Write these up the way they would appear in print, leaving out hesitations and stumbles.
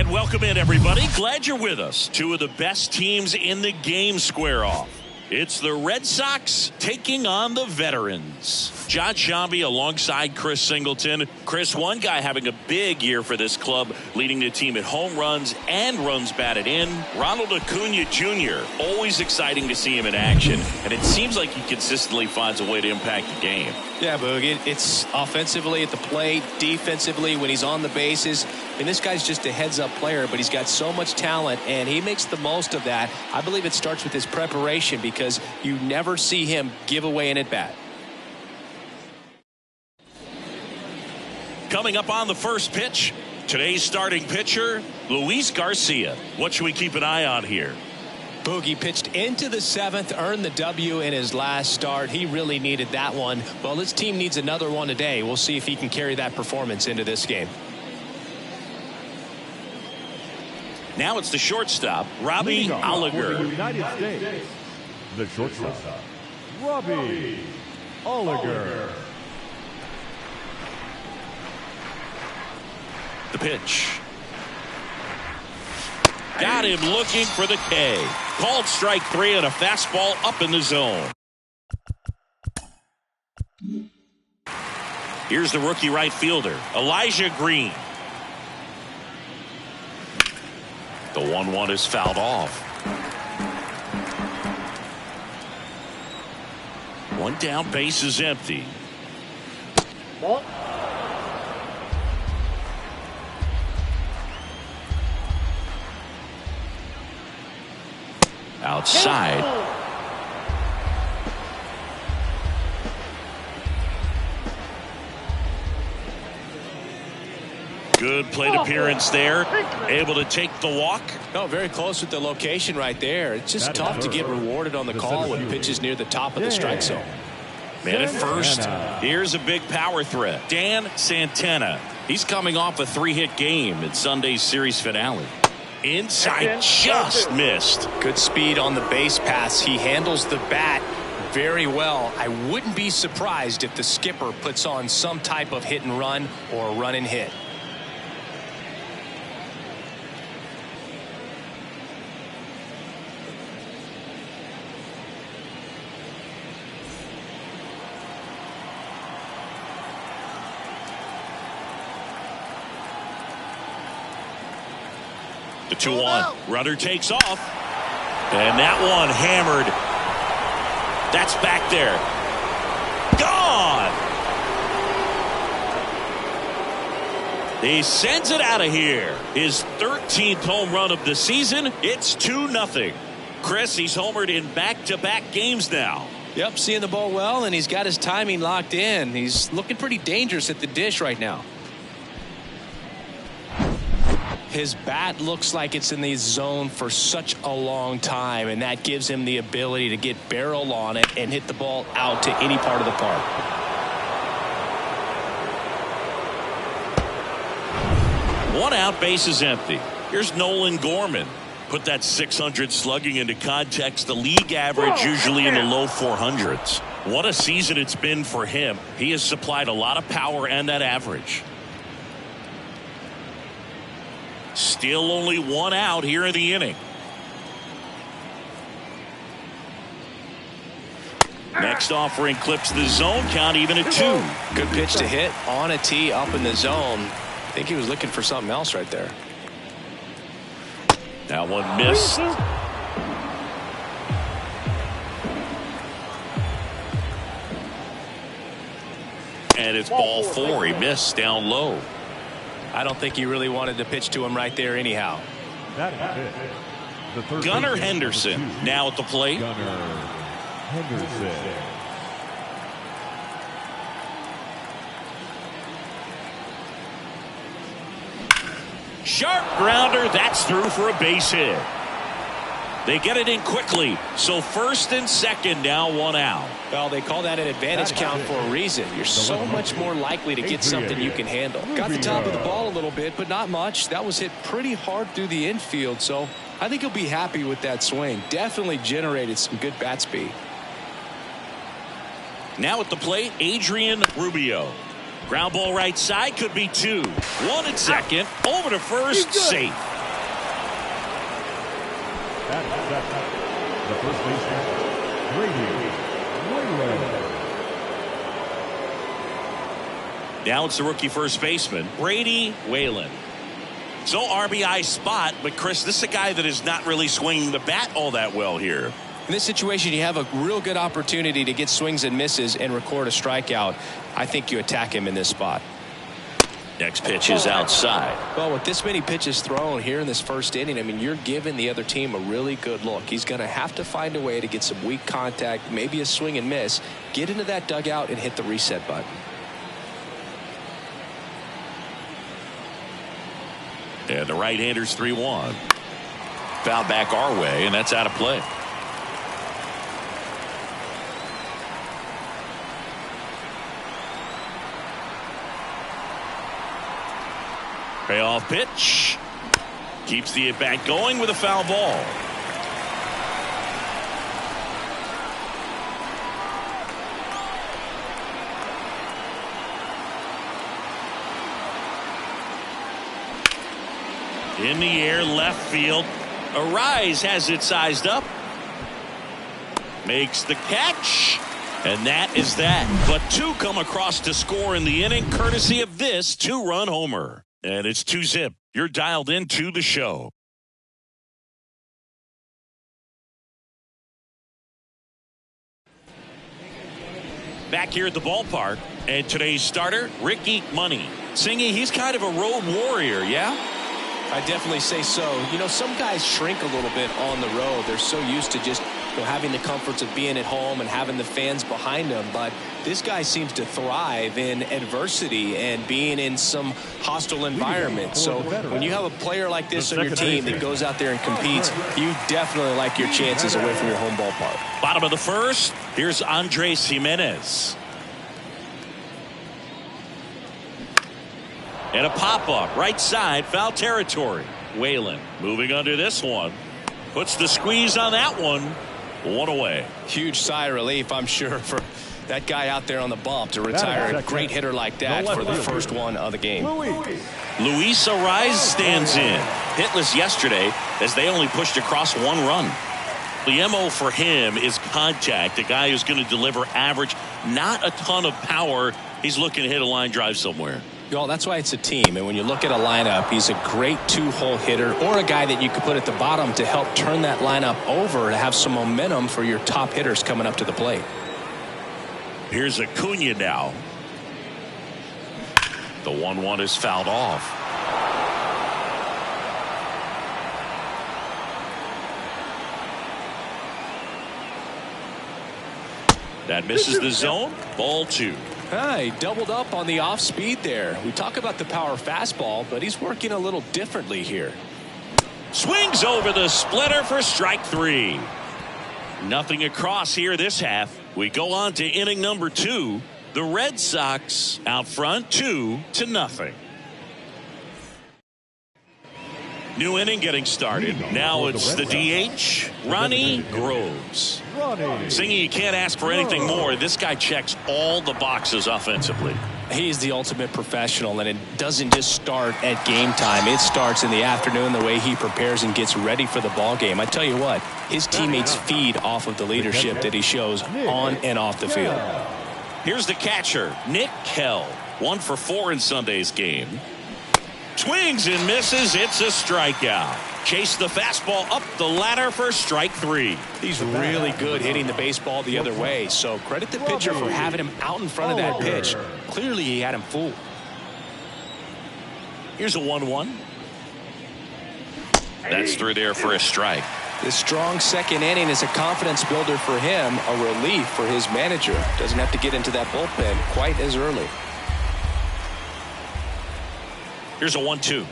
And welcome in, everybody. Glad you're with us. Two of the best teams in the game square off. It's the Red Sox taking on the veterans. John Sciambi alongside Chris Singleton. Chris, one guy having a big year for this club, leading the team in home runs and runs batted in. Ronald Acuna Jr., always exciting to see him in action. And it seems like he consistently finds a way to impact the game. Yeah, Boog, it's offensively at the plate, defensively when he's on the bases. I mean, this guy's just a heads-up player, but he's got so much talent, and he makes the most of that. I believe it starts with his preparation because you never see him give away an at-bat. Coming up on the first pitch, today's starting pitcher, Luis Garcia. What should we keep an eye on here? Boogie pitched into the seventh, earned the W in his last start. He really needed that one. Well, this team needs another one today. We'll see if he can carry that performance into this game. Now it's the shortstop, Robbie Oliger. United States, the shortstop, Robbie Oliger. The pitch. Got him looking for the K. Called strike three and a fastball up in the zone. Here's the rookie right fielder, Elijah Green. The 1-1 is fouled off. One down, base is empty. Ball. Outside. Good plate appearance there. Able to take the walk. No, very close with the location right there. It's just tough to get rewarded on the call when pitches near the top of the strike zone. Man at first. Here's a big power threat. Dan Santana. He's coming off a 3-hit game in Sunday's series finale. Inside, just missed. Good speed on the base pass. He handles the bat very well. I wouldn't be surprised if the skipper puts on some type of hit and run or run and hit. The 2-1. Runner takes off. And that one hammered. That's back there. Gone. He sends it out of here. His 13th home run of the season. It's 2-0. Chris, he's homered in back-to-back games now. Yep, seeing the ball well, and he's got his timing locked in. He's looking pretty dangerous at the dish right now. His bat looks like it's in the zone for such a long time, and that gives him the ability to get barrel on it and hit the ball out to any part of the park. One out, base is empty. Here's Nolan Gorman. Put that 600 slugging into context. The league average usually in the low 400s. What a season it's been for him. He has supplied a lot of power and that average. Still only one out here in the inning. Next offering clips the zone count even at 2. Good pitch to hit on a tee up in the zone. I think he was looking for something else right there. That one missed. And it's ball 4. He missed down low. I don't think he really wanted to pitch to him right there anyhow. Gunnar Henderson now at the plate. Gunnar Henderson. Sharp grounder. That's through for a base hit. They get it in quickly. So first and second, now one out. Well, they call that an advantage count for a reason. You're so much more likely to get something you can handle. Got the top of the ball a little bit, but not much. That was hit pretty hard through the infield, so I think he'll be happy with that swing. Definitely generated some good bat speed. Now at the plate, Adrian Rubio. Ground ball right side, could be 2. 1 at second, over to first, safe. At second, the first baseman, Brady Wayland. Now it's the rookie first baseman, Brady Wayland. So RBI spot, but Chris, this is a guy that is not really swinging the bat all that well here. In this situation, you have a real good opportunity to get swings and misses and record a strikeout. I think you attack him in this spot. Next pitch is outside. Well, with this many pitches thrown here in this first inning, I mean, you're giving the other team a really good look. He's going to have to find a way to get some weak contact, maybe a swing and miss, get into that dugout and hit the reset button. And the right-hander's 3-1. Foul back our way, and that's out of play. Payoff pitch. Keeps the at-bat going with a foul ball. In the air, left field. Arise has it sized up. Makes the catch. And that is that. But two come across to score in the inning, courtesy of this two-run homer. And it's 2-zip. You're dialed into the show. Back here at the ballpark, and today's starter, Ricky Money. Singy, he's kind of a road warrior, yeah? I definitely say so. You know, some guys shrink a little bit on the road. They're so used to just having the comforts of being at home and having the fans behind them. But this guy seems to thrive in adversity and being in some hostile environment. So when you have a player like this on your team that goes out there and competes, you definitely like your chances away from your home ballpark. Bottom of the first, here's Andres Jimenez. And a pop-up, right side, foul territory. Wayland moving under this one. Puts the squeeze on that one. One away. Huge sigh of relief, I'm sure, for that guy out there on the bump to retire a great hitter like that for the first one of the game. Luis Arise stands in. Hitless yesterday as they only pushed across one run. The MO for him is contact. A guy who's going to deliver average, not a ton of power. He's looking to hit a line drive somewhere. Well, that's why it's a team. And when you look at a lineup, he's a great two-hole hitter or a guy that you could put at the bottom to help turn that lineup over to have some momentum for your top hitters coming up to the plate. Here's Acuna now. The 1-1 is fouled off. That misses the zone. Ball 2. He doubled up on the off speed there. We talk about the power fastball, but he's working a little differently here. Swings over the splitter for strike 3. Nothing across here this half. We go on to inning number 2. The Red Sox out front 2-0. New inning getting started. Now it's the DH, Ronnie Groves. Singy, you can't ask for anything more. This guy checks all the boxes offensively. He's the ultimate professional, and it doesn't just start at game time. It starts in the afternoon, the way he prepares and gets ready for the ball game. I tell you what, his teammates feed off of the leadership that he shows on and off the field. Here's the catcher, Nick Kell. 1 for 4 in Sunday's game. Swings and misses. It's a strikeout. Chase the fastball up the ladder for strike 3. He's really good hitting the baseball the other way, so credit the pitcher for having him out in front of that pitch. Clearly he had him fooled. Here's a 1-1. That's through there for a strike. This strong second inning is a confidence builder for him, a relief for his manager. Doesn't have to get into that bullpen quite as early. Here's a 1-2.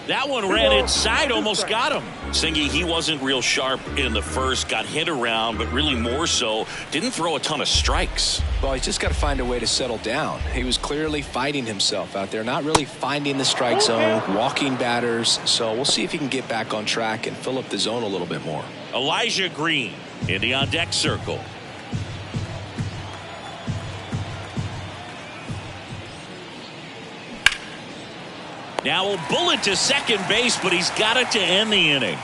That one ran inside, almost got him. Singy, he wasn't real sharp in the first, got hit around, but really more so, didn't throw a ton of strikes. Well, he's just got to find a way to settle down. He was clearly fighting himself out there, not really finding the strike zone, walking batters. So we'll see if he can get back on track and fill up the zone a little bit more. Elijah Green in the on-deck circle. Now a bullet to second base, but he's got it to end the inning.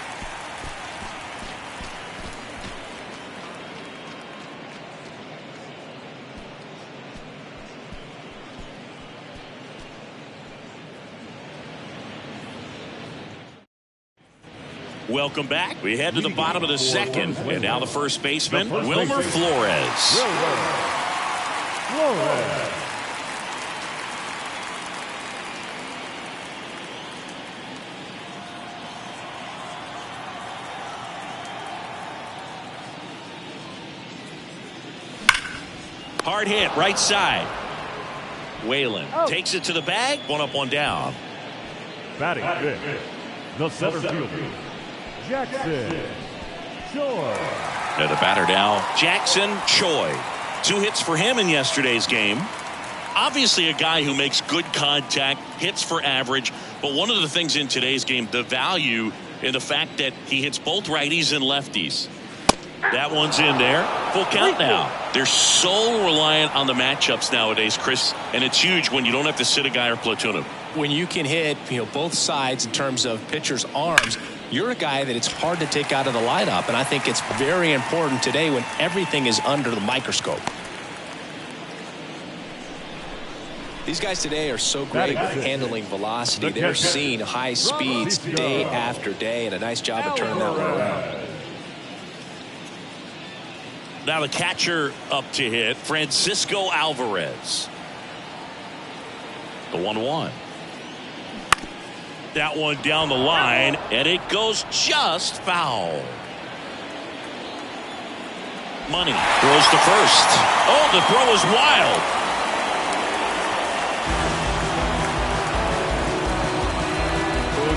Welcome back. We head to the bottom of the second, and now the first baseman, Wilmer Flores. Hard hit, right side. Whalen takes it to the bag. One up, one down. Batting fifth, the center fielder, Jackson Choi. And the batter now, Jackson Choi. 2 hits for him in yesterday's game. Obviously a guy who makes good contact, hits for average, but one of the things in today's game, the value in the fact that he hits both righties and lefties. That one's in there. Full count now. They're so reliant on the matchups nowadays, Chris, and it's huge when you don't have to sit a guy or platoon him. When you can hit, both sides in terms of pitchers' arms, you're a guy that it's hard to take out of the lineup, and I think it's very important today when everything is under the microscope. These guys today are so great at handling velocity. They're seeing high speeds day after day, and a nice job of turning that one around. Now the catcher up to hit, Francisco Alvarez. The 1-1. That one down the line, and it goes just foul. Money throws to first. Oh, the throw is wild.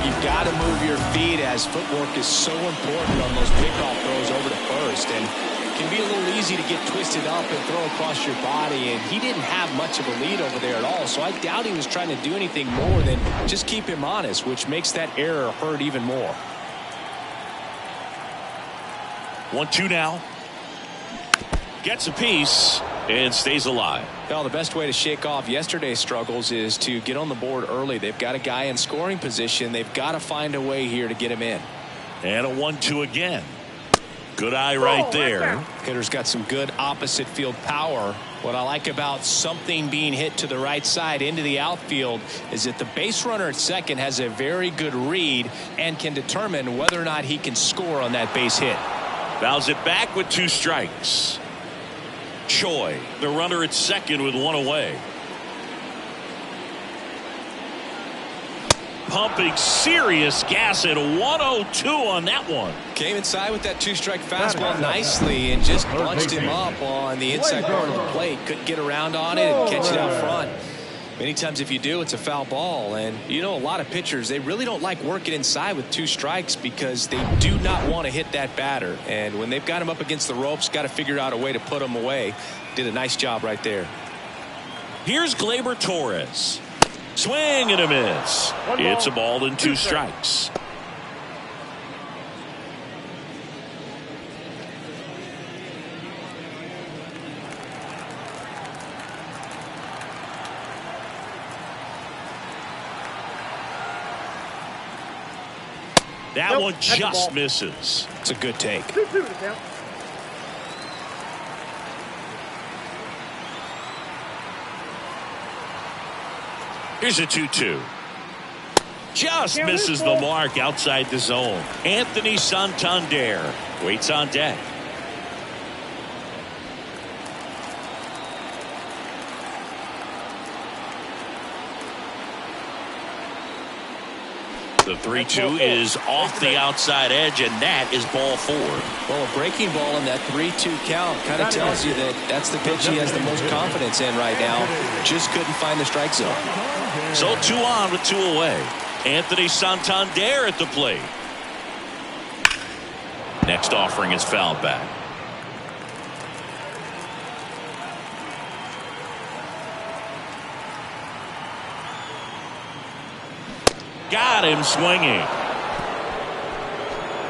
You've got to move your feet, as footwork is so important on those pickoff throws over to first, and can be a little easy to get twisted up and throw across your body, and he didn't have much of a lead over there at all, so I doubt he was trying to do anything more than just keep him honest, which makes that error hurt even more. 1-2 now. Gets a piece and stays alive. Well, the best way to shake off yesterday's struggles is to get on the board early. They've got a guy in scoring position. They've got to find a way here to get him in. And a 1-2 again. Good eye right there. Hitter's got some good opposite field power. What I like about something being hit to the right side into the outfield is that the base runner at second has a very good read and can determine whether or not he can score on that base hit. Fouls it back with 2 strikes. Choi, the runner at second with 1 away. Pumping serious gas at 102 on that one. Came inside with that 2-strike fastball nicely and just bunched him up on the inside part of the plate. Couldn't get around on it and catch it out front. Many times if you do, it's a foul ball. And a lot of pitchers, they really don't like working inside with 2 strikes because they do not want to hit that batter. And when they've got him up against the ropes, got to figure out a way to put him away. Did a nice job right there. Here's Gleyber Torres. Swing and a miss. It's a ball and 2 strikes. That one just misses. It's a good take. Here's a 2-2. Just misses the mark outside the zone. Anthony Santander waits on deck. The 3-2 is off the outside edge, and that is ball 4. Well, a breaking ball in that 3-2 count kind of tells you that that's the pitch he has the most confidence in right now. Just couldn't find the strike zone. So 2 on with 2 away. Anthony Santander at the plate. Next offering is fouled back. Got him swinging.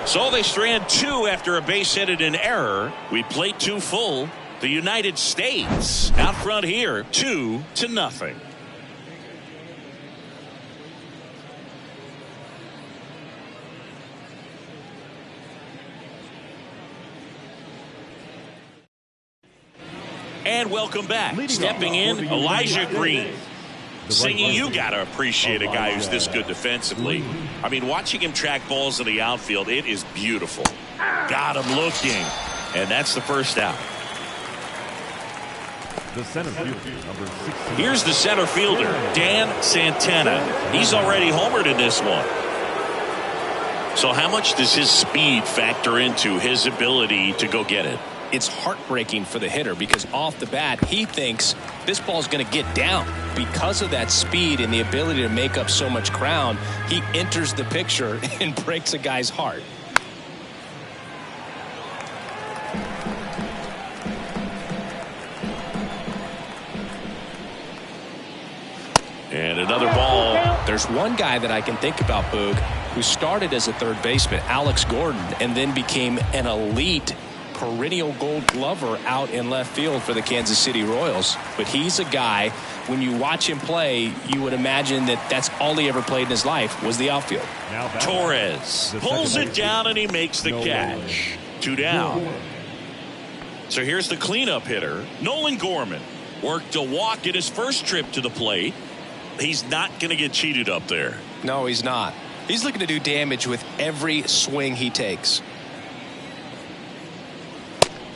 So they strand 2 after a base hit and an error. We played 2 full. The United States out front here, 2-0. And welcome back. Stepping in, Elijah Green. Singing, you got to appreciate a guy who's this good defensively. I mean, watching him track balls in the outfield, it is beautiful. Got him looking. And that's the first out. The center fielder, number 16. Here's the center fielder, Dan Santana. He's already homered in this one. So how much does his speed factor into his ability to go get it? It's heartbreaking for the hitter because off the bat, he thinks this ball's going to get down. Because of that speed and the ability to make up so much ground, he enters the picture and breaks a guy's heart. And another ball. There's one guy that I can think about, Boog, who started as a third baseman, Alex Gordon, and then became an elite perennial gold glover out in left field for the Kansas City Royals. But he's a guy, when you watch him play, you would imagine that that's all he ever played in his life was the outfield. Torres pulls it down and he makes the catch. 2 down. So here's the cleanup hitter, Nolan Gorman. Worked a walk in his first trip to the plate. He's not going to get cheated up there. No, he's not. He's looking to do damage with every swing he takes.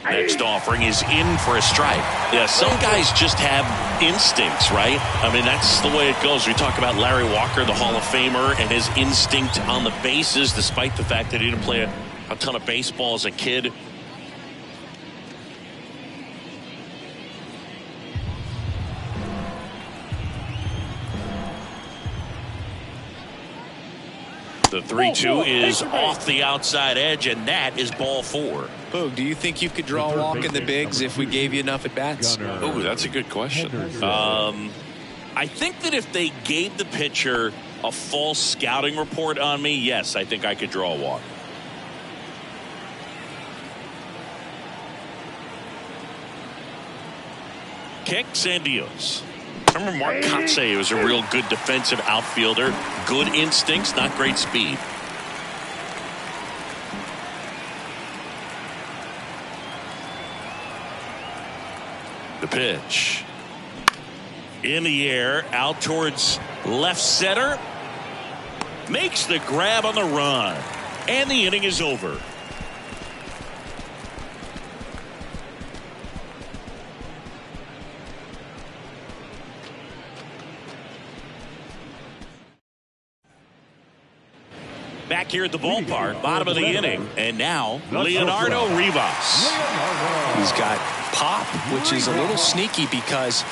Next offering is in for a strike. Yeah, some guys just have instincts, right? I mean, that's the way it goes. We talk about Larry Walker, the Hall of Famer, and his instinct on the bases, despite the fact that he didn't play a ton of baseball as a kid. The 3-2 is off the outside edge, and that is ball 4. Boog, do you think you could draw a walk in the bigs if we gave you enough at bats? Oh, that's a good question. I think that if they gave the pitcher a false scouting report on me, yes, I think I could draw a walk. Kicks and deals. I remember Mark Kotsay was a real good defensive outfielder. Good instincts, not great speed. The pitch. In the air, out towards left center. Makes the grab on the run. And the inning is over. Back here at the ballpark, bottom of the inning, and now Leonardo Rivas. He's got pop, which is a little sneaky because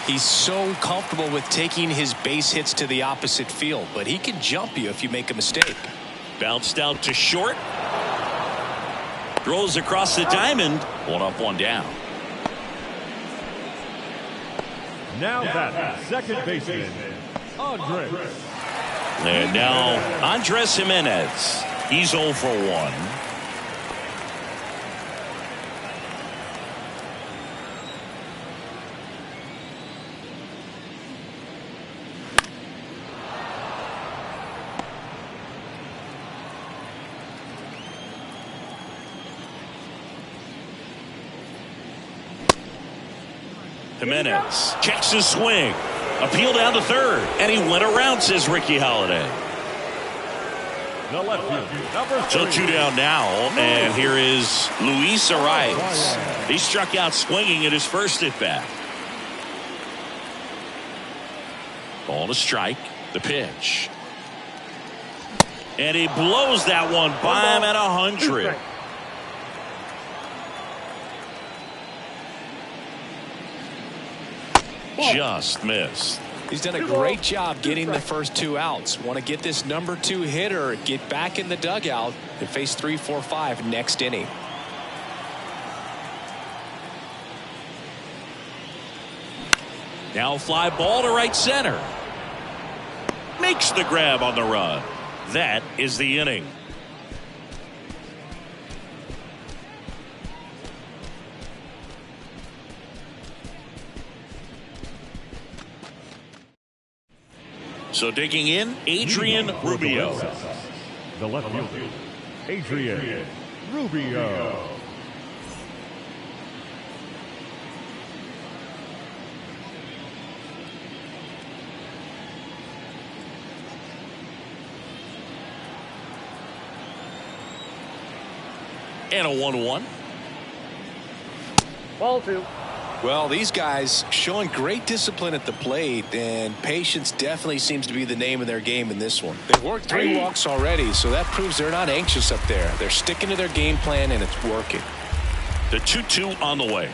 he's so comfortable with taking his base hits to the opposite field, but he can jump you if you make a mistake. Bounced out to short. Throws across the diamond. 1 up, 1 down. Now that second baseman, Andres. And now Andres Jimenez. He's 0 for 1. Jimenez checks his swing. Appeal down to third, and he went around, says Ricky Holiday. The left field, number 3. So 2 down now, and here is Luis Arias. He struck out swinging at his first at bat. Ball to strike. The pitch. And he blows that one by him at 100. Just missed. He's done a great job getting the first 2 outs. Want to get this number 2 hitter, get back in the dugout, and face 3, 4, 5 next inning. Now fly ball to right center. Makes the grab on the run. That is the inning. So digging in, Adrian Rubio. The left fielder, Adrian Rubio. And a 1-1. Ball 2. Well, these guys showing great discipline at the plate, and patience definitely seems to be the name of their game in this one. They've worked 3 walks already, so that proves they're not anxious up there. They're sticking to their game plan, and it's working. The 2-2 on the way.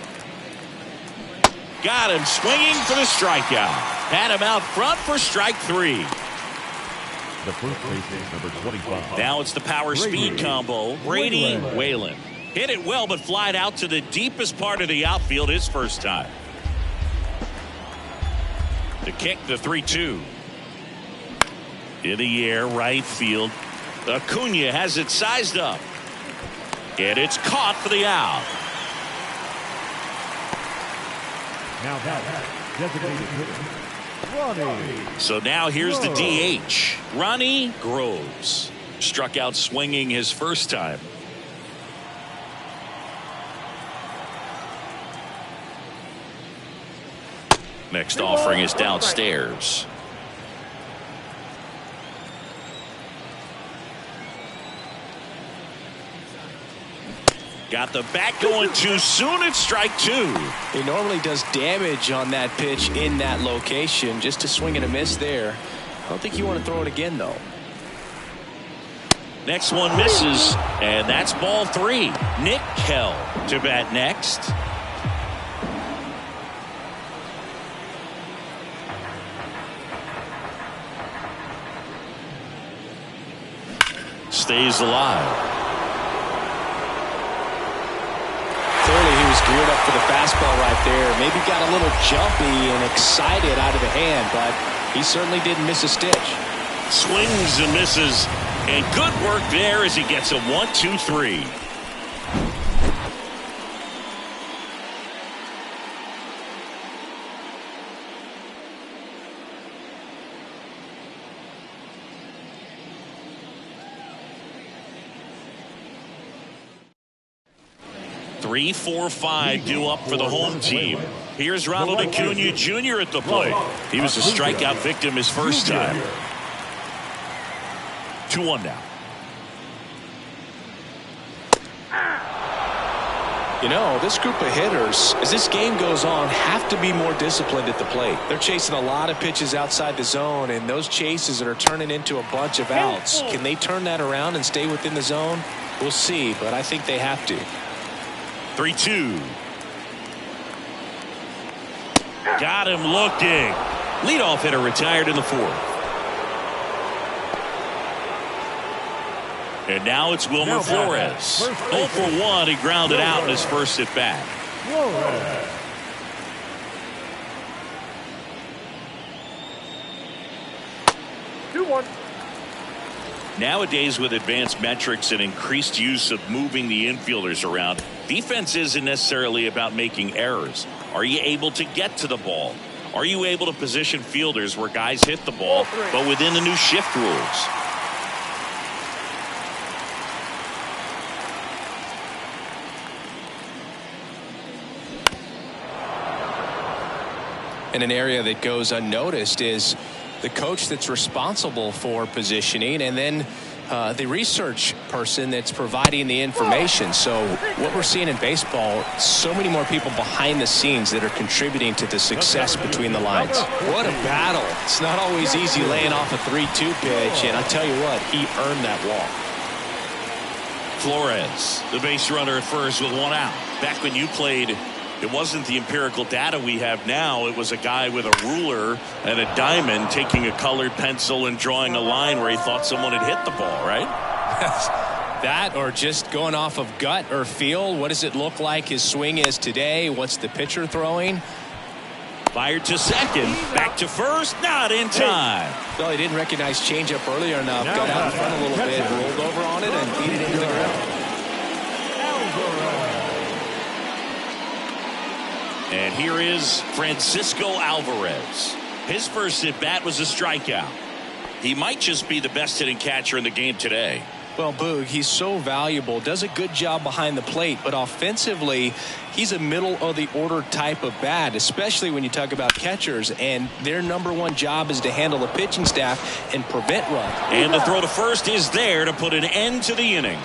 Got him swinging for the strikeout. Had him out front for strike 3. The first baseman, number 25. Now it's the power speed combo. Brady Whalen. Hit it well, but flied out to the deepest part of the outfield his first time. The kick, the 3-2. In the air, right field. Acuna has it sized up. And it's caught for the out. Now that designated hitter, Ronnie. So now here's the DH. Ronnie Groves. Struck out swinging his first time. Next offering is downstairs. Got the bat going too soon. It's strike 2. He normally does damage on that pitch in that location. Just a swing and a miss there. I don't think you want to throw it again, though. Next one misses, and that's ball 3. Nick Kell to bat next. Stays alive. Clearly he was geared up for the fastball right there. Maybe got a little jumpy and excited out of the hand, but he certainly didn't miss a stitch. Swings and misses, and good work there as he gets a 1-2-3. Three, 4, 5 due up for the home team. Here's Ronald Acuna Jr. at the plate. He was a strikeout victim his first time. 2-1 now. You know, this group of hitters, as this game goes on, have to be more disciplined at the plate. They're chasing a lot of pitches outside the zone, and those chases are turning into a bunch of outs. Can they turn that around and stay within the zone? We'll see, but I think they have to. 3-2. Got him looking. Leadoff hitter retired in the 4th. And now it's Wilmer Flores. 0 for 1. He grounded out in his first at bat. 2-1. Nowadays, with advanced metrics and increased use of moving the infielders around, defense isn't necessarily about making errors. Are you able to get to the ball? Are you able to position fielders where guys hit the ball, but within the new shift rules? And an area that goes unnoticed is the coach that's responsible for positioning, and then the research person that's providing the information. So what we're seeing in baseball, so many more people behind the scenes that are contributing to the success between the lines. What a battle. It's not always easy laying off a 3-2 pitch, and I'll tell you what, he earned that walk. Flores, the base runner at first with 1 out. Back when you played, it wasn't the empirical data we have now. It was a guy with a ruler and a diamond taking a colored pencil and drawing a line where he thought someone had hit the ball, right? That, or just going off of gut or feel. What does it look like his swing is today? What's the pitcher throwing? Fired to second. Back to first. Not in time. Well, he didn't recognize changeup earlier enough. Got out in front a little bit, rolled over on it, and beat it into the ground. And here is Francisco Alvarez. His first at bat was a strikeout. He might just be the best hitting catcher in the game today. Well, Boog, he's so valuable, does a good job behind the plate, but offensively, he's a middle of the order type of bat, especially when you talk about catchers, and their #1 job is to handle the pitching staff and prevent runs. And the throw to first is there to put an end to the inning.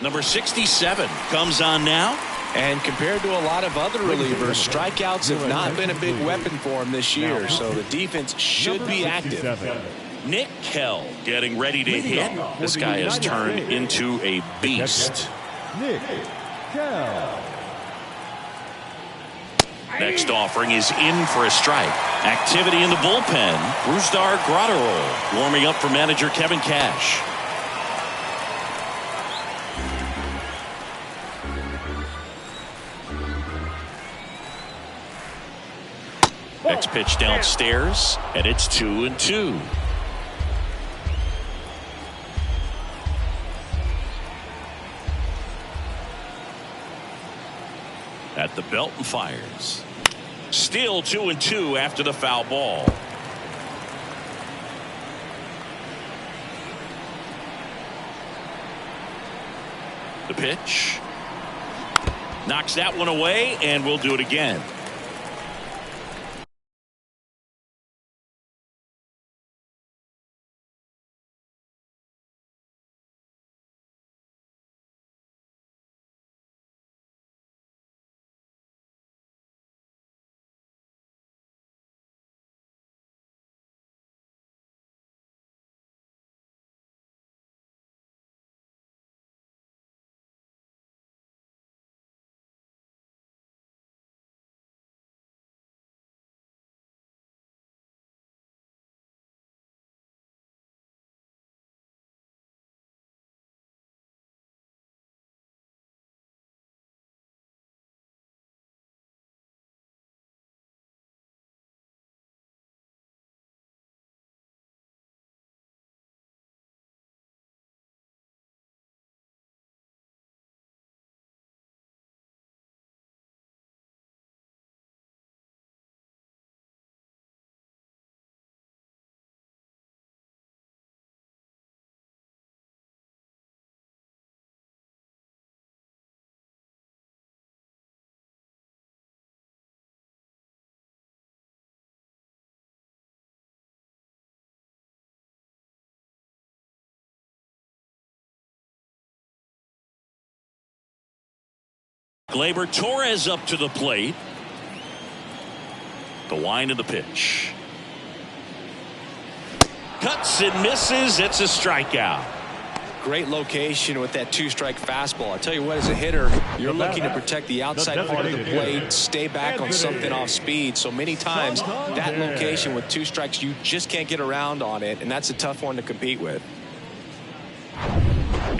Number 67 comes on now. And compared to a lot of other relievers, strikeouts have not been a big weapon for him this year, so the defense should be active. Nick Kell getting ready to hit. This guy has turned into a beast. Nick Kell. Next offering is in for a strike. Activity in the bullpen. Brusdar Graterol warming up for manager Kevin Cash. Next pitch downstairs, and it's 2-2. At the belt and fires. Still 2-2 after the foul ball. The pitch. Knocks that one away, and we'll do it again. Gleyber Torres up to the plate. The wind of the pitch. Cuts and misses. It's a strikeout. Great location with that two-strike fastball. I tell you what, as a hitter, you're looking to protect the outside part of the plate, stay back on something off speed. So many times that location with two strikes, you just can't get around on it, and that's a tough one to compete with.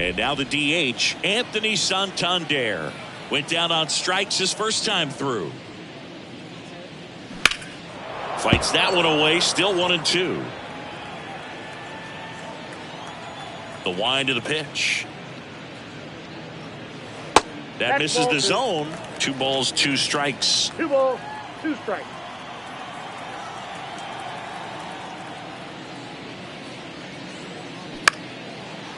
And now the DH, Anthony Santander. Went down on strikes his first time through. Fights that one away, still 1-2. The wind of the pitch. That misses the zone. 2 balls, 2 strikes. 2 balls, 2 strikes.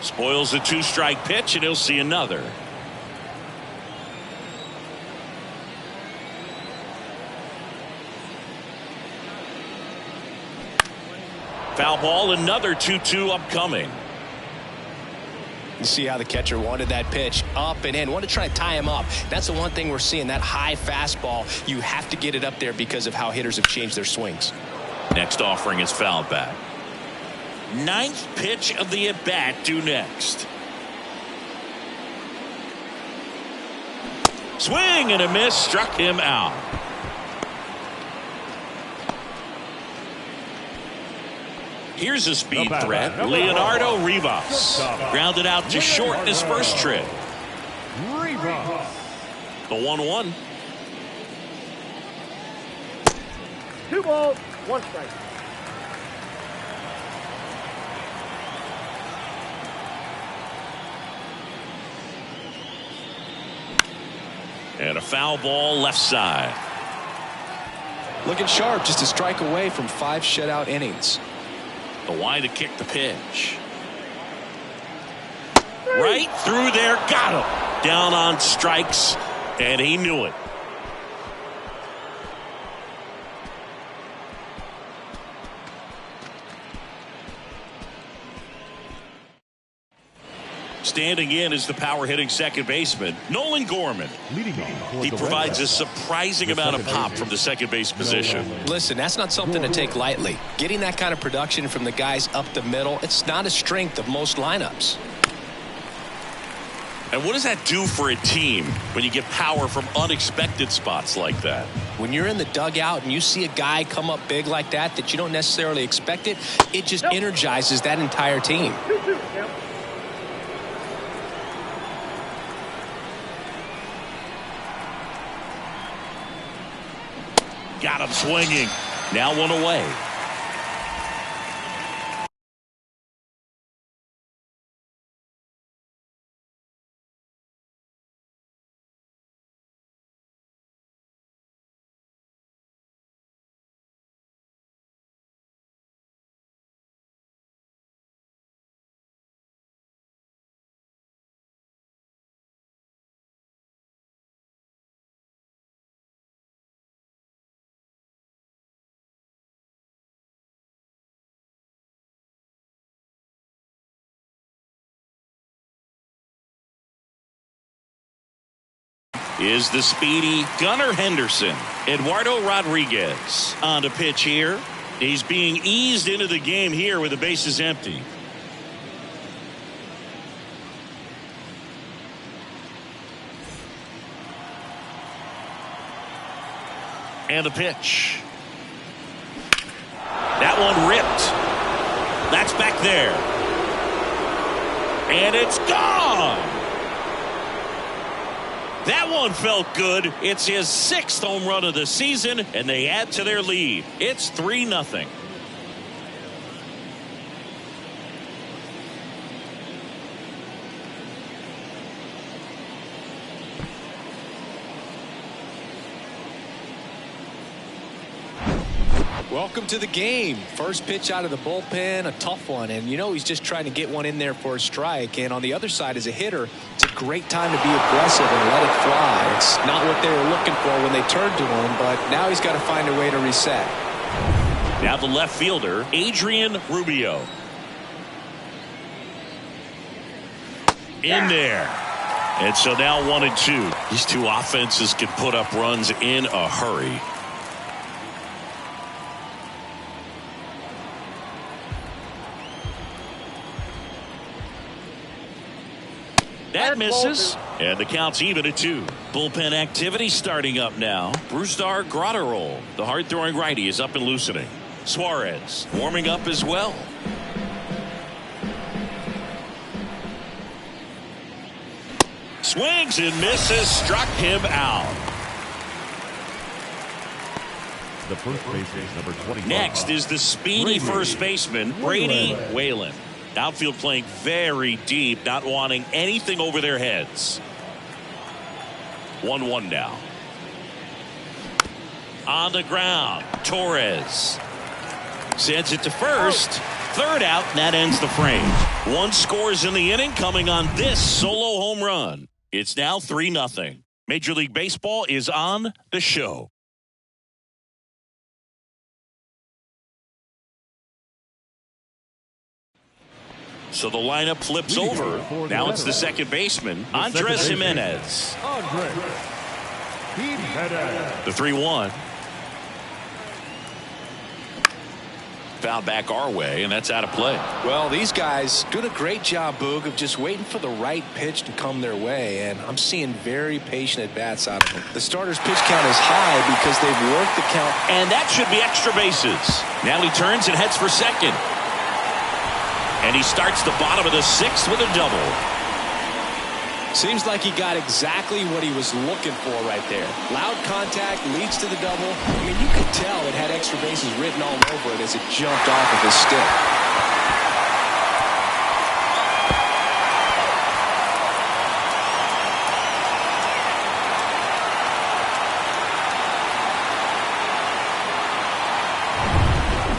Spoils the 2-strike pitch, and he'll see another. Foul ball, another 2-2 upcoming. You see how the catcher wanted that pitch up and in. Want to try to tie him up. That's the one thing we're seeing, that high fastball. You have to get it up there because of how hitters have changed their swings. Next offering is fouled back. 9th pitch of the at-bat due next. Swing and a miss, struck him out. Here's a speed threat. Leonardo Rivas. Grounded out to short in his first trip. Rivas. The 1-1. 2 balls, 1 strike. And a foul ball left side. Looking sharp, just a strike away from 5 shutout innings. The wide to kick the pitch. Right through there, got him. Down on strikes, and he knew it. Standing in is the power-hitting second baseman, Nolan Gorman. He provides a surprising amount of pop from the second base position. Listen, that's not something to take lightly. Getting that kind of production from the guys up the middle, it's not a strength of most lineups. And what does that do for a team when you get power from unexpected spots like that? When you're in the dugout and you see a guy come up big like that you don't necessarily expect it, it just energizes that entire team. Got him swinging. Now one away. Is the speedy Gunnar Henderson. Eduardo Rodriguez on the pitch here. He's being eased into the game here with the bases empty. And the pitch. That one ripped. That's back there. And it's gone. That one felt good. It's his 6th home run of the season, and they add to their lead. It's 3-0. Welcome to the game. First pitch out of the bullpen, a tough one. And you know he's just trying to get one in there for a strike. And on the other side, as a hitter, it's a great time to be aggressive and let it fly. It's not what they were looking for when they turned to him, but now he's got to find a way to reset. Now the left fielder, Adrian Rubio. In there. And so now 1-2. These two offenses can put up runs in a hurry. That misses. And the count's even at 2. Bullpen activity starting up now. Brusdar Graterol, the hard-throwing righty, is up and loosening. Suarez warming up as well. Swings and misses. Struck him out. The first baseman, number 25. Next is the speedy first baseman, Brady Whalen. Outfield playing very deep, not wanting anything over their heads. 1-1 now. On the ground, Torres sends it to first. Third out, and that ends the frame. 1 scores in the inning, coming on this solo home run. It's now 3-0. Major League Baseball is on the show. So the lineup flips over. Now it's the second baseman, Andres Jimenez. The 3-1. Foul back our way, and that's out of play. Well, these guys doing a great job, Boog, of just waiting for the right pitch to come their way, and I'm seeing very patient at-bats out of them. The starter's pitch count is high because they've worked the count. And that should be extra bases. Now he turns and heads for second. And he starts the bottom of the 6th with a double. Seems like he got exactly what he was looking for right there. Loud contact leads to the double. I mean, you could tell it had extra bases written all over it as it jumped off of his stick.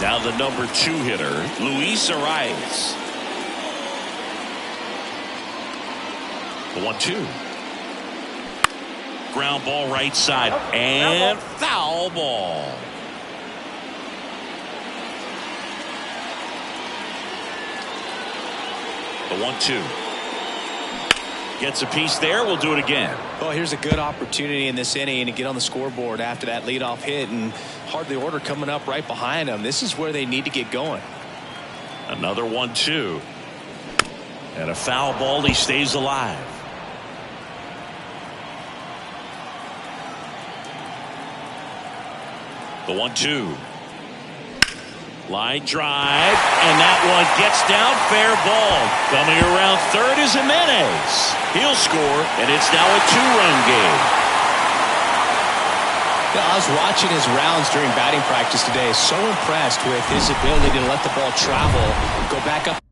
Now the number 2 hitter, Luis Arias. The 1-2. Ground ball right side. And foul ball. The 1-2. Gets a piece there. We'll do it again. Well, here's a good opportunity in this inning to get on the scoreboard after that leadoff hit, and hardly order coming up right behind them. This is where they need to get going. Another 1-2. And a foul ball. He stays alive. The 1-2. Line drive, and that one gets down, fair ball. Coming around third is Jimenez. He'll score, and it's now a 2-run game. I was watching his rounds during batting practice today. So impressed with his ability to let the ball travel, go back up.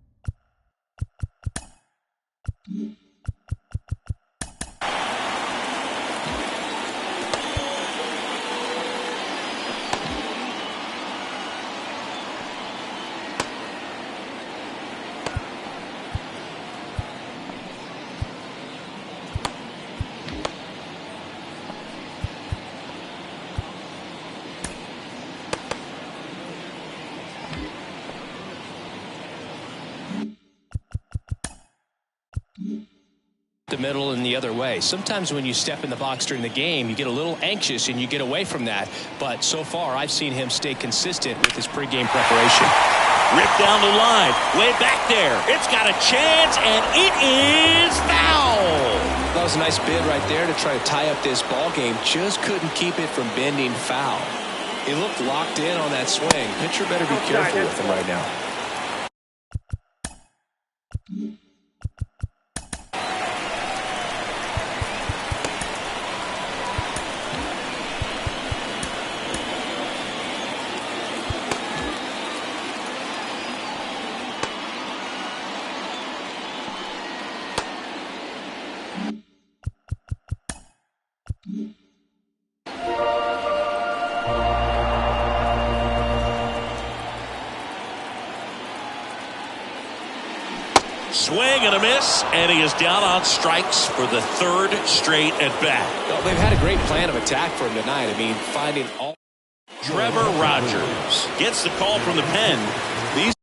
The middle and the other way. Sometimes when you step in the box during the game, you get a little anxious and you get away from that. But so far, I've seen him stay consistent with his pregame preparation. Ripped down the line, way back there. It's got a chance, and it is foul. That was a nice bid right there to try to tie up this ball game. Just couldn't keep it from bending foul. He looked locked in on that swing. Pitcher better be careful with him right now. Swing and a miss, and he is down on strikes for the third straight at bat. Well, they've had a great plan of attack for him tonight. I mean, finding all. Trevor Rogers gets the call from the pen. These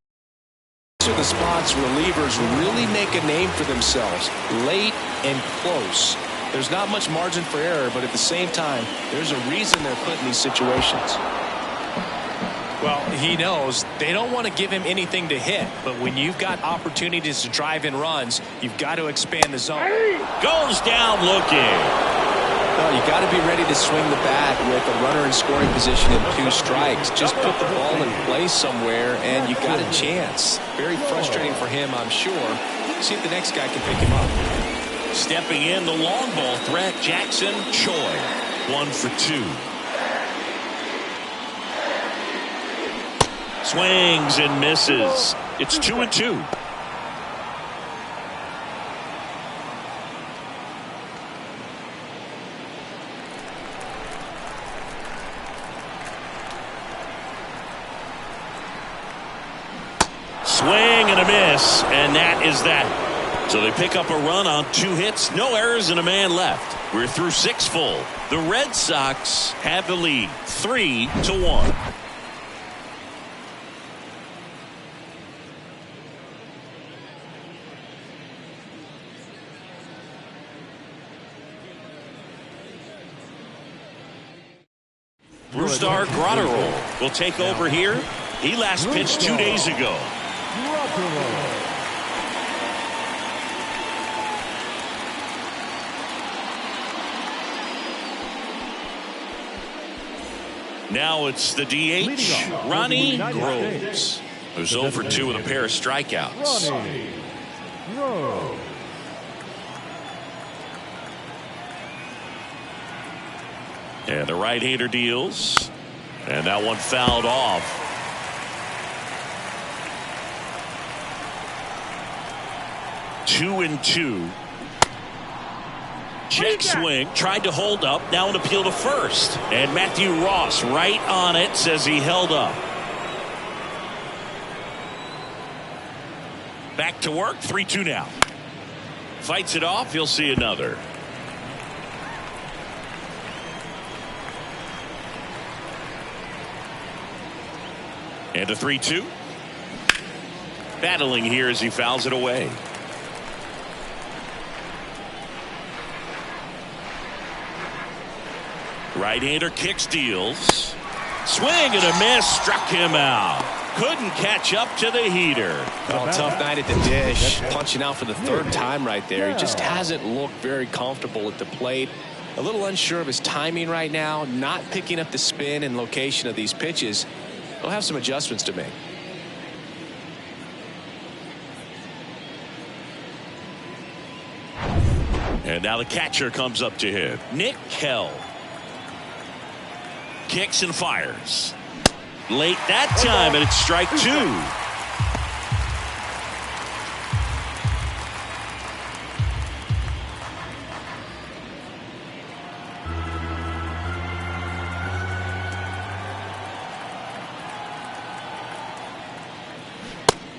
are the spots relievers really make a name for themselves. Late and close. There's not much margin for error, but at the same time, there's a reason they're put in these situations. Well, he knows they don't want to give him anything to hit, but when you've got opportunities to drive in runs, you've got to expand the zone. Goes down looking. Well, you got to be ready to swing the bat with a runner in scoring position and 2 strikes. Just put the ball in place somewhere, and you got a chance. Very frustrating for him, I'm sure. See if the next guy can pick him up. Stepping in, the long ball threat, Jackson Choi. 1 for 2. Swings and misses. It's 2-2. Swing and a miss, and that is that. So they pick up a run on 2 hits, no errors, and a man left. We're through 6 full. The Red Sox have the lead, 3-1. Brusdar Graterol will take over here. He last pitched 2 days ago. Now it's the DH, Ronnie Groves, who's 0 for 2 with a pair of strikeouts. And the right-hander deals. And that one fouled off. Two and 2. Check swing. Tried to hold up. Now an appeal to first. And Matthew Ross right on it. Says he held up. Back to work. 3-2 now. Fights it off. He'll see another. And a 3-2. Battling here as he fouls it away. Right-hander kicks, deals. Swing and a miss, struck him out. Couldn't catch up to the heater. Oh, tough night at the dish. Punching out for the third time right there. He just hasn't looked very comfortable at the plate. A little unsure of his timing right now. Not picking up the spin and location of these pitches. He'll have some adjustments to make. And now the catcher comes up to hit. Nick Kell. Kicks and fires. Late that time, and it's strike 2.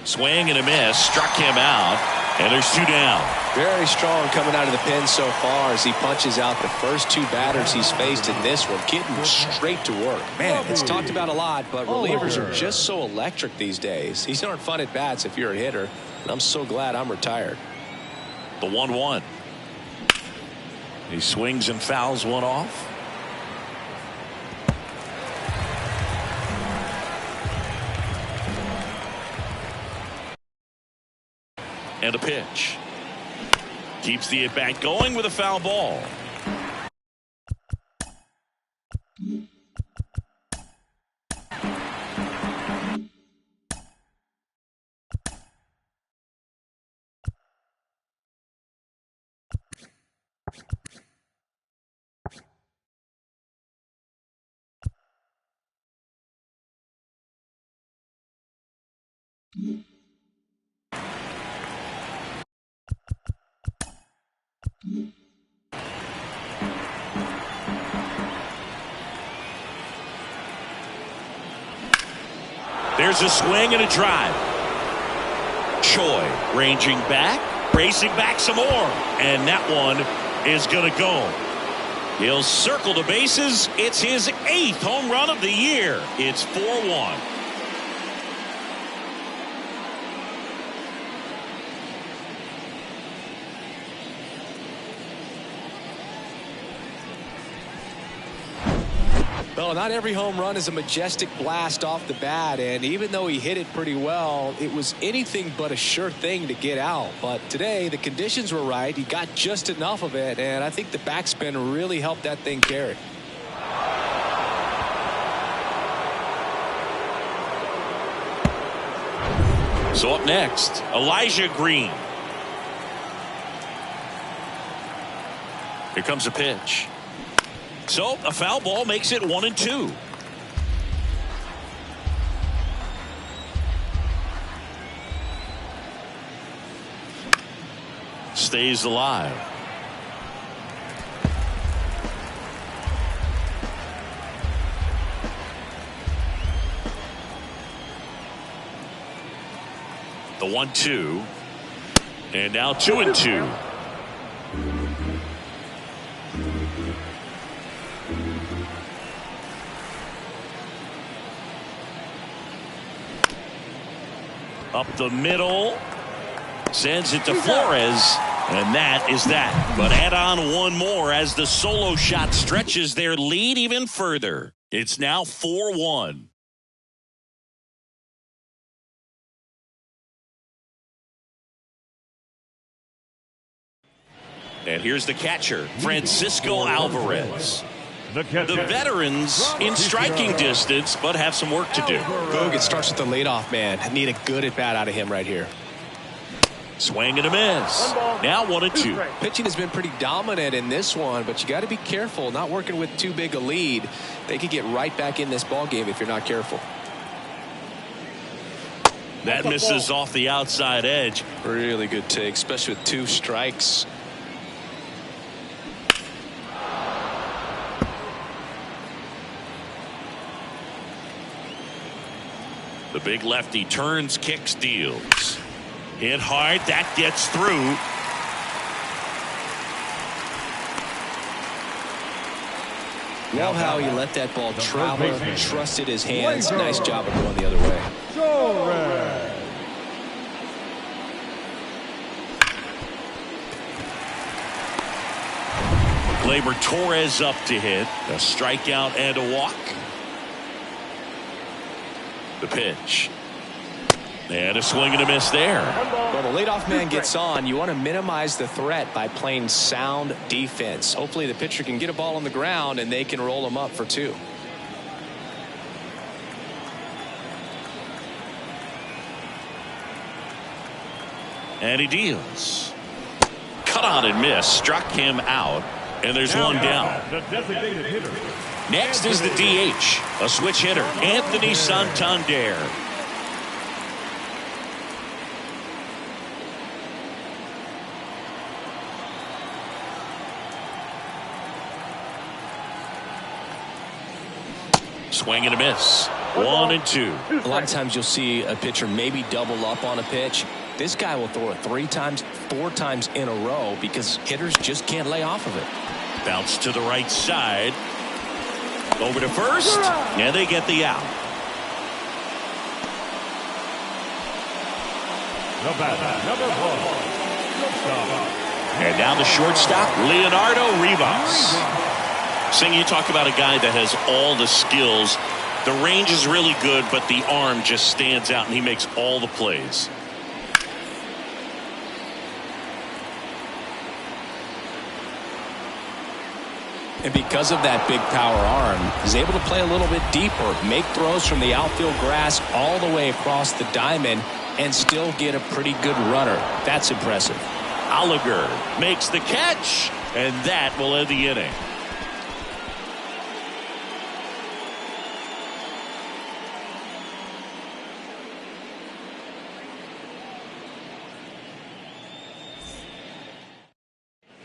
Swing and a miss, struck him out, and there's 2 down. Very strong coming out of the pen so far as he punches out the first 2 batters he's faced in this one, getting straight to work. Man, it's talked about a lot, but relievers are just so electric these days. These aren't fun at bats if you're a hitter, and I'm so glad I'm retired. The 1-1. He swings and fouls one off. And a pitch. Keeps the at-bat going with a foul ball. There's a swing and a drive. Choi ranging back, racing back some more, and that one is going to go. He'll circle the bases. It's his 8th home run of the year. It's 4-1. Well, not every home run is a majestic blast off the bat, and even though he hit it pretty well, it was anything but a sure thing to get out. But today, the conditions were right. He got just enough of it, and I think the backspin really helped that thing carry. So up next, Elijah Green. Here comes a pitch. So a foul ball makes it 1-2. Stays alive. The 1-2. And now 2-2. Up the middle, sends it to Flores, and that is that. But add on one more as the solo shot stretches their lead even further. It's now 4-1. And here's the catcher, Francisco Alvarez. The veterans in striking distance, but have some work to do. Boog, it starts with the leadoff man. I need a good at-bat out of him right here. Swing and a miss. Now 1-2. Pitching has been pretty dominant in this one, but you got to be careful. Not working with too big a lead. They could get right back in this ball game if you're not careful. That misses off the outside edge. Really good take, especially with 2 strikes. The big lefty turns, kicks, deals. Hit hard. That gets through. Love how he let that ball travel, trusted his hands. Nice job of going the other way. Gleyber Torres up to hit. A strikeout and a walk. The pitch. And a swing and a miss there. Well, the leadoff man gets on. You want to minimize the threat by playing sound defense. Hopefully the pitcher can get a ball on the ground and they can roll him up for 2. And he deals. Cut on and miss. Struck him out. And there's one down. The designated hitter. Next is the DH. A switch hitter. Anthony Santander. Swing and a miss. 1 and 2. A lot of times you'll see a pitcher maybe double up on a pitch. This guy will throw it 3 times, 4 times in a row because hitters just can't lay off of it. Bounce to the right side. Over to first. And they get the out. The batter, number 1. Shortstop. And now the shortstop, Leonardo Rivas. Sing, you talk about a guy that has all the skills. The range is really good, but the arm just stands out, and he makes all the plays. And because of that big power arm, he's able to play a little bit deeper, make throws from the outfield grass all the way across the diamond, and still get a pretty good runner. That's impressive. Oliger makes the catch, and that will end the inning.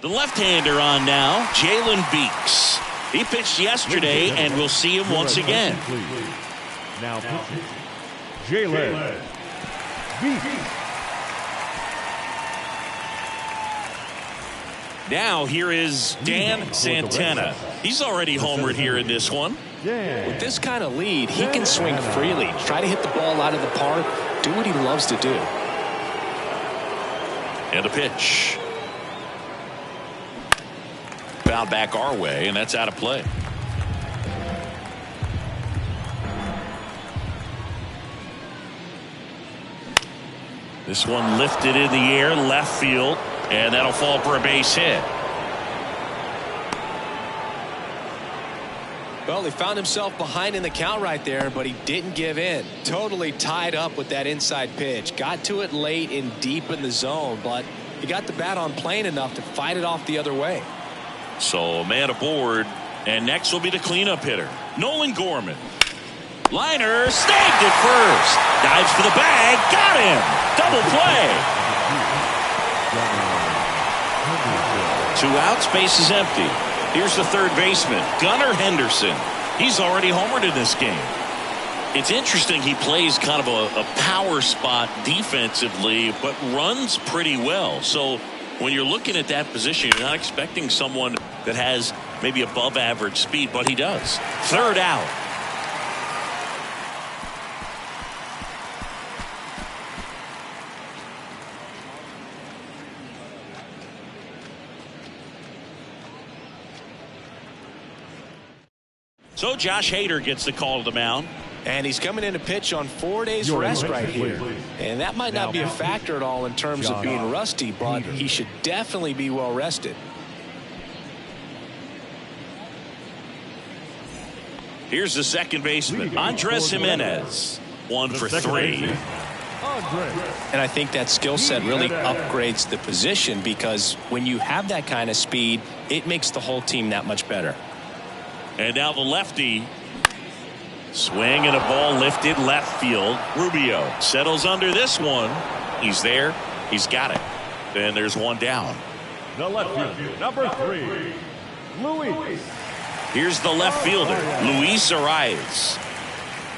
The left-hander on now, Jalen Beeks. He pitched yesterday, and we'll see him once again. Now pitching, Jalen Beeks. Now here is Dan Santana. He's already homered here in this one. With this kind of lead, he can swing freely, try to hit the ball out of the park, do what he loves to do. And a pitch. Foul back our way, and that's out of play. This one lifted in the air, left field, and that'll fall for a base hit. Well, he found himself behind in the count right there, but he didn't give in. Totally tied up with that inside pitch. Got to it late and deep in the zone, but he got the bat on plane enough to fight it off the other way. So a man aboard, and next will be the cleanup hitter, Nolan Gorman. Liner snagged at first. Dives for the bag. Got him. Double play. 2 outs. Base is empty. Here's the third baseman, Gunnar Henderson. He's already homered in this game. It's interesting, he plays kind of a power spot defensively, but runs pretty well. So when you're looking at that position, you're not expecting someone that has maybe above average speed, but he does. Third out. So Josh Hader gets the call to the mound. And he's coming in to pitch on 4 days rest right here. And that might not be a factor at all in terms of being rusty, but he should definitely be well rested. Here's the second baseman, Andres Jimenez. 1 for 3. And I think that skill set really upgrades the position, because when you have that kind of speed, it makes the whole team that much better. And now the lefty. Swing and a ball lifted left field. Rubio settles under this one. He's there. He's got it. And there's one down. The left fielder, number 3, Luis. Here's the left fielder, Luis Arias.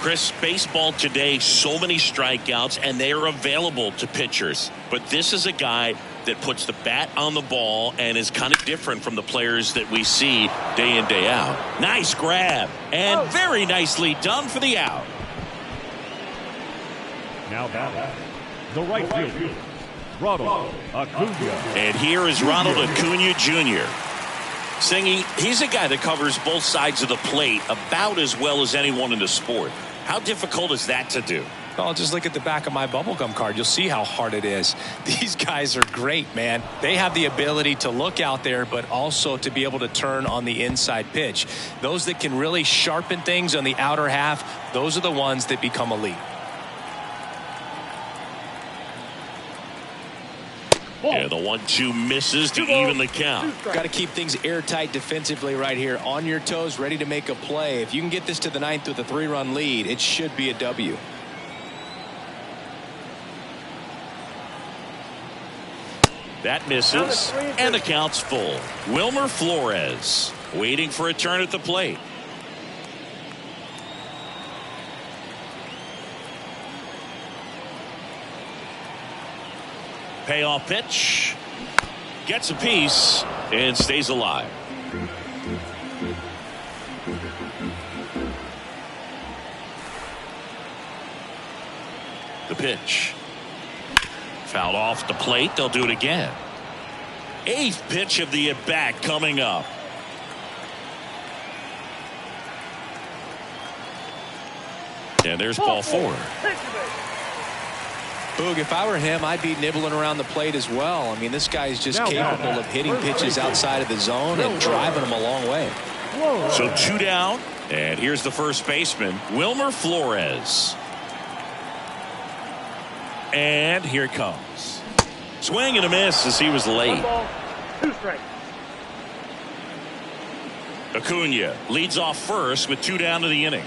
Chris, baseball today, so many strikeouts, and they are available to pitchers. But this is a guy that puts the bat on the ball and is kind of different from the players that we see day in, day out. Nice grab, and very nicely done for the out. Now batting, the right fielder, Ronald Acuna. And here is Ronald Acuna Jr. Singy, he's a guy that covers both sides of the plate about as well as anyone in the sport. How difficult is that to do? Oh, just look at the back of my bubblegum card. You'll see how hard it is. These guys are great, man. They have the ability to look out there, but also to be able to turn on the inside pitch. Those that can really sharpen things on the outer half, those are the ones that become elite. Yeah, the 1-2 misses to even the count. Got to keep things airtight defensively right here. On your toes, ready to make a play. If you can get this to the ninth with a 3-run lead, it should be a W. That misses, and the count's full. Wilmer Flores waiting for a turn at the plate. Payoff pitch. Gets a piece and stays alive. The pitch. Fouled off the plate. They'll do it again. 8th pitch of the at-bat coming up. And there's ball 4. Boog, if I were him, I'd be nibbling around the plate as well. I mean, this guy is just capable of hitting pitches outside of the zone and driving them a long way. So 2 down, and here's the first baseman, Wilmer Flores. And here it comes. Swing and a miss as he was late. 2 strikes. Acuna leads off first with 2 down to the inning.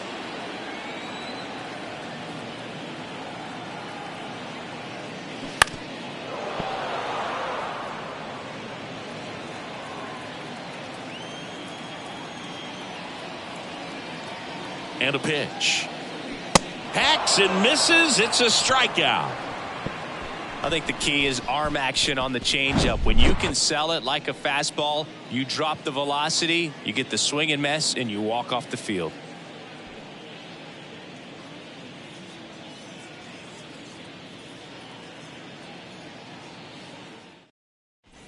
And a pitch. Hacks and misses. It's a strikeout. I think the key is arm action on the changeup. When you can sell it like a fastball, you drop the velocity, you get the swing and miss, and you walk off the field.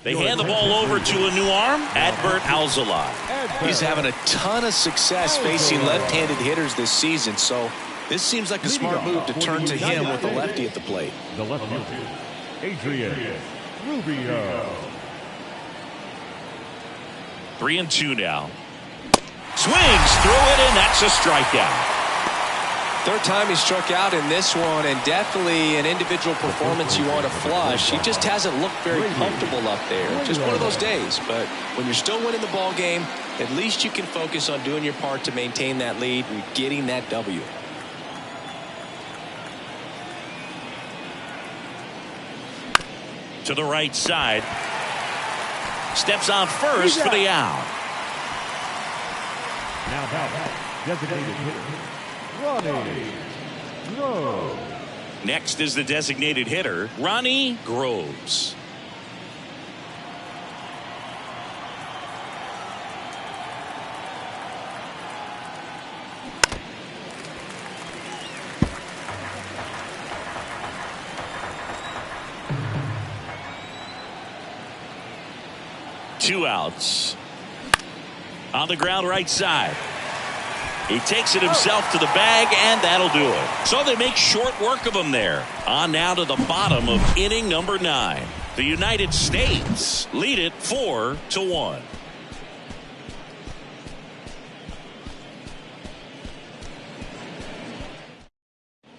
They hand the ball over to a new arm, Adbert Alzolay. He's having a ton of success facing left-handed hitters this season, so this seems like a smart move to turn to him with a lefty at the plate. The left fielder, Adrian Rubio. 3-2 now. Swings through it, and that's a strikeout. Third time he struck out in this one, and definitely an individual performance you want to flush. He just hasn't looked very comfortable up there. Just one of those days. But when you're still winning the ball game, at least you can focus on doing your part to maintain that lead and getting that W. To the right side. Steps on first for the out. Now batting, designated hitter, Ronnie Groves. Next is the designated hitter, Ronnie Groves. Two outs. On the ground right side. He takes it himself to the bag, and that'll do it. So they make short work of him there. On now to the bottom of inning number 9. The United States lead it 4-1.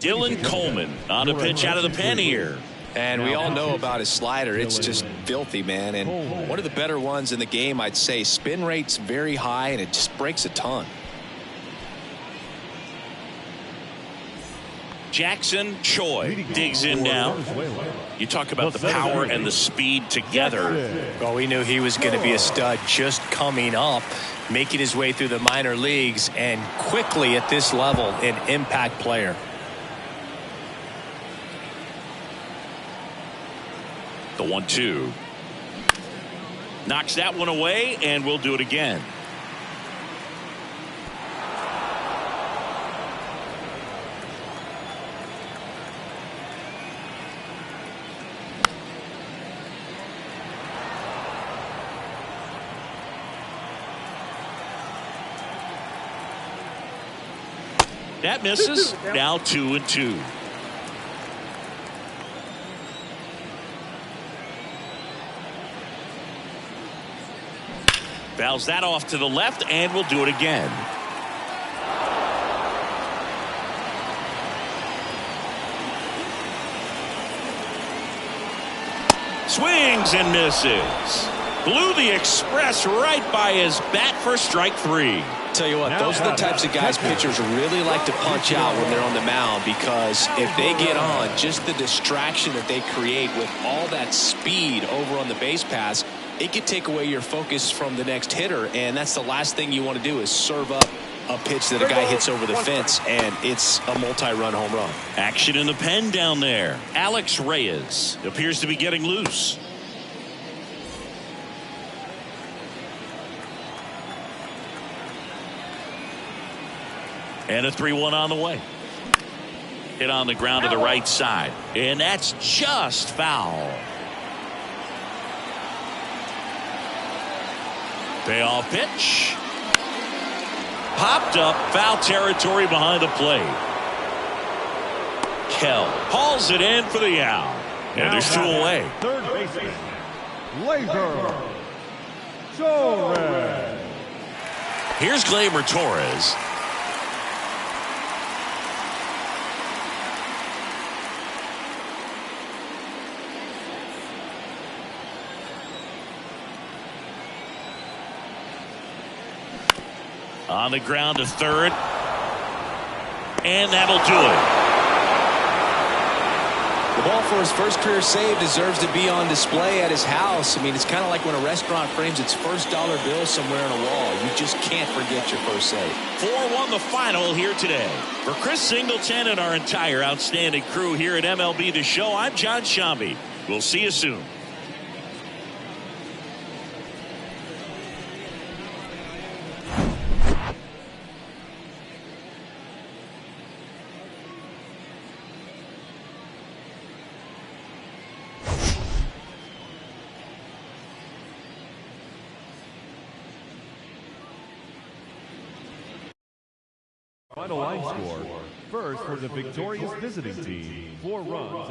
Dylan Coleman on a pitch out of the pen here. And we all know about his slider. It's just filthy, man. And one of the better ones in the game, I'd say. Spin rate's very high, and it just breaks a ton. Jackson Choi digs in now. You talk about the power and the speed together. Well, we knew he was going to be a stud just coming up, making his way through the minor leagues, and quickly at this level, an impact player. The 1-2. Knocks that one away, and we'll do it again. That misses. Now 2-2. Fouls that off to the left, and we'll do it again. Swings and misses. Blew the express right by his bat for strike 3. Tell you what, those are the types of guys pitchers really like to punch out when they're on the mound, because if they get on, just the distraction that they create with all that speed over on the base pass, it could take away your focus from the next hitter, and that's the last thing you want to do is serve up a pitch that a guy hits over the fence, and it's a multi-run home run. Action in the pen down there. Alex Reyes appears to be getting loose. And a 3-1 on the way. Hit on the ground to the right side. And that's just foul. Payoff pitch. Popped up, foul territory behind the plate. Kell hauls it in for the out. And there's 2 away. Third baseman, Gleyber Torres. Here's Gleyber Torres. On the ground to third. And that'll do it. The ball for his first career save deserves to be on display at his house. I mean, it's kind of like when a restaurant frames its first dollar bill somewhere on a wall. You just can't forget your first save. 4-1 the final here today. For Chris Singleton and our entire outstanding crew here at MLB The Show, I'm John Shambi. We'll see you soon. Final line score. First for the victorious visiting team, 4 runs on